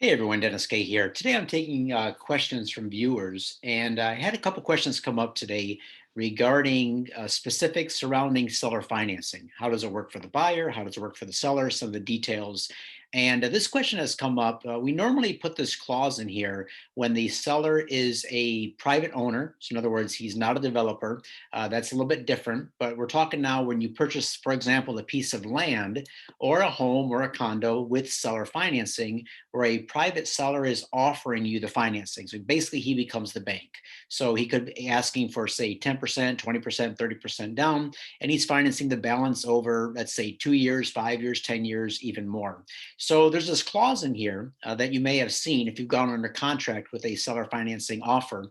Hey everyone, Dennis Kay here. Today I'm taking questions from viewers, and I had a couple questions come up today regarding specifics surrounding seller financing. How does it work for the buyer? How does it work for the seller? Some of the details. And this question has come up. We normally put this clause in here when the seller is a private owner. So, in other words, he's not a developer. That's a little bit different. But we're talking now when you purchase, for example, a piece of land or a home or a condo with seller financing where a private seller is offering you the financing. So basically, he becomes the bank. So he could be asking for, say, 10%, 20%, 30% down, and he's financing the balance over, let's say, 2 years, 5 years, 10 years, even more. So there's this clause in here that you may have seen if you've gone under contract with a seller financing offer,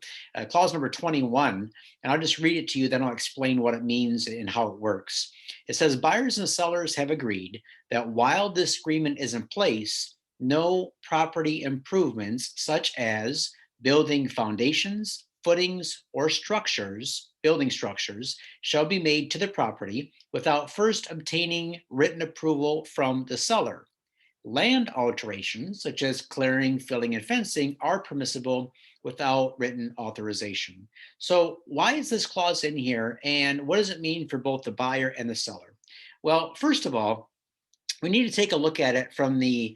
clause number 21. And I'll just read it to you, then I'll explain what it means and how it works. It says, buyers and sellers have agreed that while this agreement is in place, no property improvements such as building foundations, footings, or structures, building structures, shall be made to the property without first obtaining written approval from the seller. Land alterations, such as clearing, filling, and fencing, are permissible without written authorization. So, why is this clause in here, and what does it mean for both the buyer and the seller? Well, first of all, we need to take a look at it from the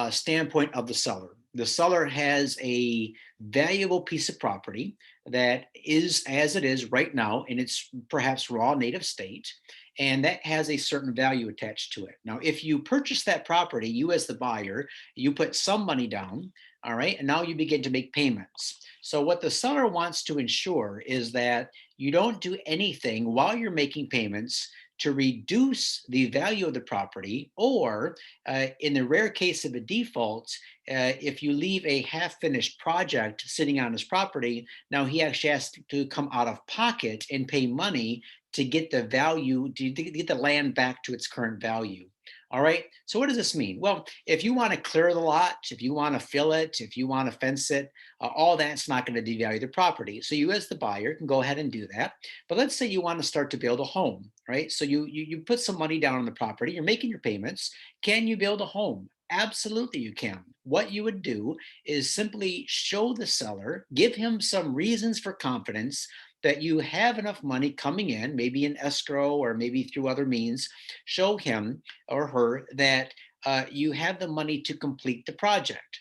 standpoint of the seller. The seller has a valuable piece of property that is as it is right now in its perhaps raw native state, and that has a certain value attached to it. Now, if you purchase that property, you as the buyer, you put some money down, all right, and now you begin to make payments. So, what the seller wants to ensure is that you don't do anything while you're making payments to reduce the value of the property, or in the rare case of a default, if you leave a half finished project sitting on his property, now he actually has to come out of pocket and pay money to get the value, to get the land back to its current value. All right. So, what does this mean? Well, if you want to clear the lot, if you want to fill it, if you want to fence it, all that's not going to devalue the property. So, you as the buyer can go ahead and do that. But let's say you want to start to build a home, right? So you put some money down on the property, you're making your payments. Can you build a home? Absolutely, you can. What you would do is simply show the seller, give him some reasons for confidence that you have enough money coming in, maybe in escrow or maybe through other means. Show him or her that you have the money to complete the project.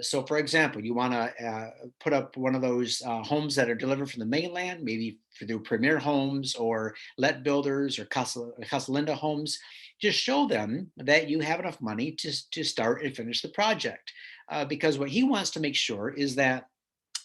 So, for example, you want to put up one of those homes that are delivered from the mainland, maybe through Premier Homes or Let Builders or Casa Linda Homes. Just show them that you have enough money to start and finish the project. Because what he wants to make sure is that,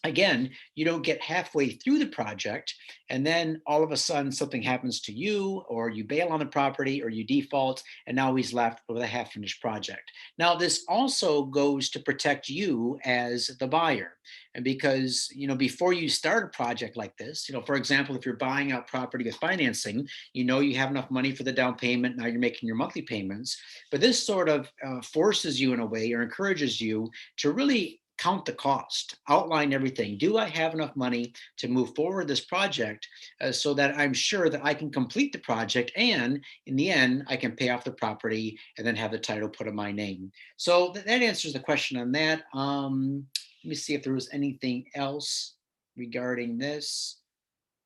again, you don't get halfway through the project and then all of a sudden something happens to you, or you bail on the property, or you default, and now he's left with a half finished project. Now, this also goes to protect you as the buyer. And because, before you start a project like this, for example, if you're buying out property with financing, you have enough money for the down payment. Now you're making your monthly payments. But this sort of forces you in a way, or encourages you to really count the cost, outline everything. Do I have enough money to move forward this project so that I'm sure that I can complete the project, and in the end, I can pay off the property and then have the title put in my name? So that answers the question on that. Let me see if there was anything else regarding this.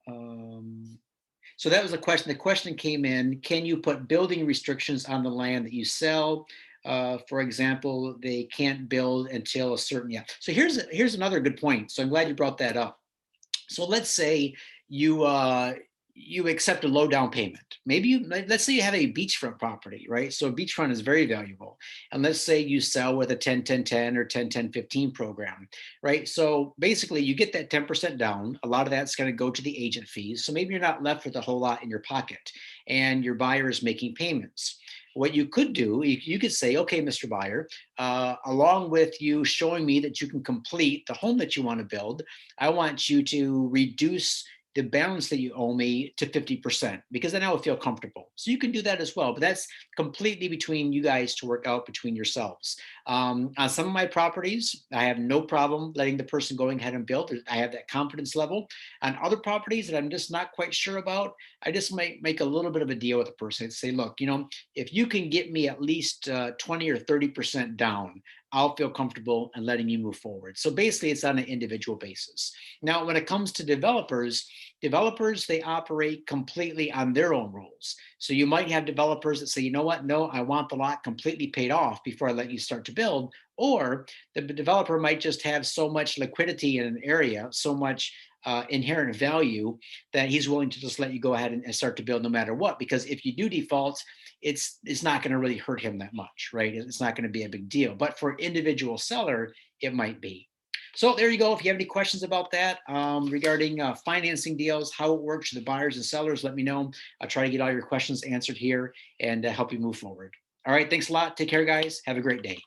Um, so that was the question. The question came in: can you put building restrictions on the land that you sell? For example, they can't build until a certain, yeah. So here's another good point. So I'm glad you brought that up. So let's say you you accept a low down payment. Maybe let's say you have a beachfront property, right? So beachfront is very valuable. And let's say you sell with a 10-10-10 or 10-10-15 program, right? So basically you get that 10% down. A lot of that's going to go to the agent fees. So maybe you're not left with a whole lot in your pocket, and your buyer is making payments. What you could do, you could say, okay, Mr. Buyer, along with you showing me that you can complete the home that you want to build, I want you to reduce the balance that you owe me to 50%, because then I will feel comfortable. So you can do that as well, but that's completely between you guys to work out between yourselves. On some of my properties, I have no problem letting the person going ahead and build. I have that confidence level. On other properties that I'm just not quite sure about, I just might make a little bit of a deal with the person and say, look, if you can get me at least 20 or 30% down, I'll feel comfortable in letting you move forward. So basically, it's on an individual basis. Now, when it comes to developers, they operate completely on their own rules. So you might have developers that say, you know what, no, I want the lot completely paid off before I let you start to build. Or the developer might just have so much liquidity in an area, so much inherent value that he's willing to just let you go ahead and start to build no matter what. Because if you do default, it's not going to really hurt him that much, right? It's not going to be a big deal. But for individual seller, it might be. So there you go. If you have any questions about that regarding financing deals, how it works for the buyers and sellers, let me know. I'll try to get all your questions answered here and help you move forward. All right. Thanks a lot. Take care, guys. Have a great day.